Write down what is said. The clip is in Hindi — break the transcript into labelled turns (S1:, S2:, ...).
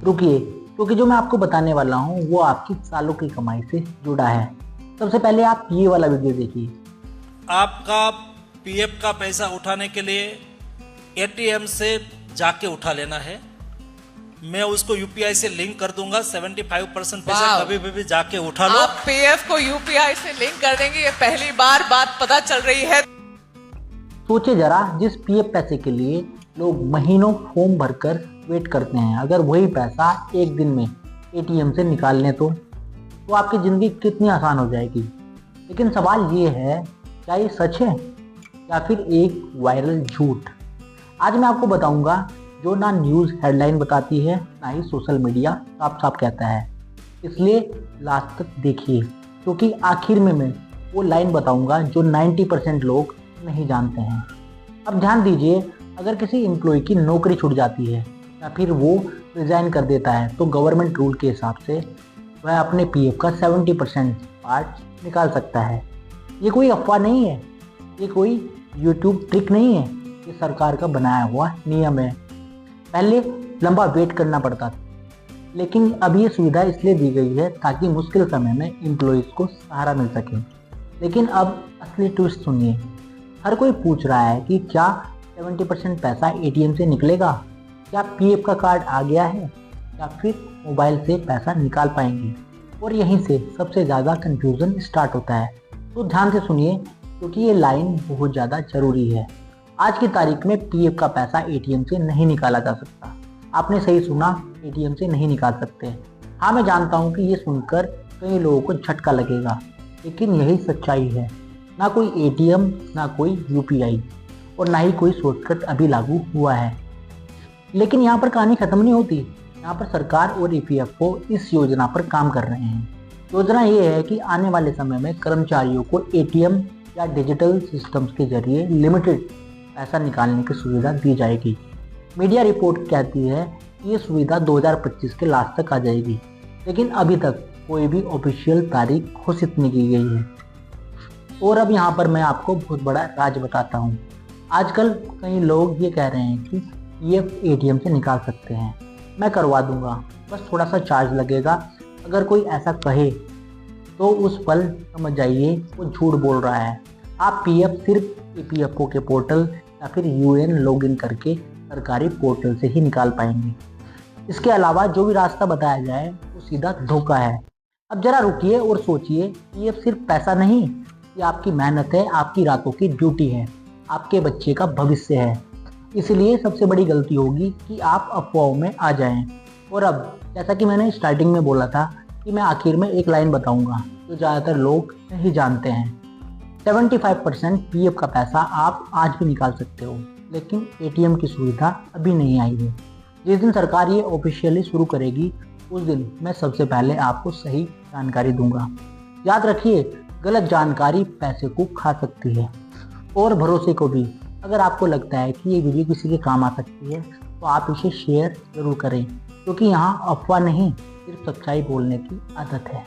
S1: रुकिए, क्योंकि जो मैं आपको बताने वाला हूँ वो आपकी सालों की कमाई से जुड़ा है। सबसे पहले आप ये वाला वीडियो देखिए।
S2: आपका पीएफ का पैसा उठाने के लिए एटीएम से जाके उठा लेना है। मैं उसको यूपीआई से लिंक कर दूंगा। 75% पैसा कभी भी जाके उठा लो।
S3: आप पीएफ को यूपीआई से लिंक कर देंगे, ये पहली बार बात पता चल रही है।
S1: सोचे जरा, जिस पीएफ पैसे के लिए लोग महीनों फॉर्म भरकर वेट करते हैं, अगर वही पैसा एक दिन में एटीएम से निकाल लें तो आपकी ज़िंदगी कितनी आसान हो जाएगी। लेकिन सवाल ये है, क्या ये सच है या फिर एक वायरल झूठ? आज मैं आपको बताऊंगा जो ना न्यूज़ हेडलाइन बताती है, ना ही सोशल मीडिया साफ साफ कहता है। इसलिए लास्ट तक देखिए, क्योंकि आखिर में मैं वो लाइन बताऊंगा जो 90% लोग नहीं जानते हैं। अब ध्यान दीजिए, अगर किसी एम्प्लॉय की नौकरी छूट जाती है या फिर वो रिज़ाइन कर देता है तो गवर्नमेंट रूल के हिसाब से वह अपने पीएफ का 70% पार्ट निकाल सकता है। ये कोई अफवाह नहीं है, ये कोई यूट्यूब ट्रिक नहीं है, ये सरकार का बनाया हुआ नियम है। पहले लंबा वेट करना पड़ता था, लेकिन अब ये सुविधा इसलिए दी गई है ताकि मुश्किल समय में एम्प्लॉयज़ को सहारा मिल सके। लेकिन अब असली ट्विस्ट सुनिए। हर कोई पूछ रहा है कि क्या 70% पैसा एटीएम से निकलेगा, क्या पीएफ का कार्ड आ गया है या फिर मोबाइल से पैसा निकाल पाएंगे। और यहीं से सबसे ज़्यादा कंफ्यूजन स्टार्ट होता है। तो ध्यान से सुनिए, क्योंकि ये लाइन बहुत ज़्यादा ज़रूरी है। आज की तारीख में पीएफ का पैसा एटीएम से नहीं निकाला जा सकता। आपने सही सुना, एटीएम से नहीं निकाल सकते। हाँ, मैं जानता हूँ कि ये सुनकर कई लोगों को झटका लगेगा, लेकिन यही सच्चाई है। ना कोई एटीएम, ना कोई यूपीआई और ना ही कोई शॉर्टकट अभी लागू हुआ है। लेकिन यहाँ पर कहानी खत्म नहीं होती। यहाँ पर सरकार और ईपीएफओ इस योजना पर काम कर रहे हैं। योजना ये है कि आने वाले समय में कर्मचारियों को एटीएम या डिजिटल सिस्टम्स के जरिए लिमिटेड पैसा निकालने की सुविधा दी जाएगी। मीडिया रिपोर्ट कहती है कि ये सुविधा 2025 के लास्ट तक आ जाएगी, लेकिन अभी तक कोई भी ऑफिशियल तारीख घोषित नहीं की गई है। और अब यहाँ पर मैं आपको बहुत बड़ा राज बताता हूँ। आजकल कई लोग ये कह रहे हैं कि पीएफ एटीएम से निकाल सकते हैं। मैं करवा दूंगा, बस थोड़ा सा चार्ज लगेगा। अगर कोई ऐसा कहे तो उस पल समझ जाइए वो झूठ बोल रहा है। आप पीएफ सिर्फ ईपीएफओ के पोर्टल या फिर यूएन लॉगिन करके सरकारी पोर्टल से ही निकाल पाएंगे। इसके अलावा जो भी रास्ता बताया जाए वो सीधा धोखा है। अब जरा रुकिए और सोचिए, पीएफ सिर्फ पैसा नहीं, ये आपकी मेहनत है, आपकी रातों की ड्यूटी है, आपके बच्चे का भविष्य है। इसलिए सबसे बड़ी गलती होगी कि आप अफवाहों में आ जाएं। और अब जैसा कि मैंने स्टार्टिंग में बोला था कि मैं आखिर में एक लाइन बताऊंगा जो ज़्यादातर लोग नहीं जानते हैं। 75% पीएफ का पैसा आप आज भी निकाल सकते हो, लेकिन एटीएम की सुविधा अभी नहीं आई है। जिस दिन सरकार ये ऑफिशियली शुरू करेगी उस दिन मैं सबसे पहले आपको सही जानकारी दूंगा। याद रखिए, गलत जानकारी पैसे को खा सकती है और भरोसे को भी। अगर आपको लगता है कि ये वीडियो किसी के काम आ सकती है तो आप इसे शेयर ज़रूर करें, क्योंकि यहाँ अफवाह नहीं, सिर्फ सच्चाई बोलने की आदत है।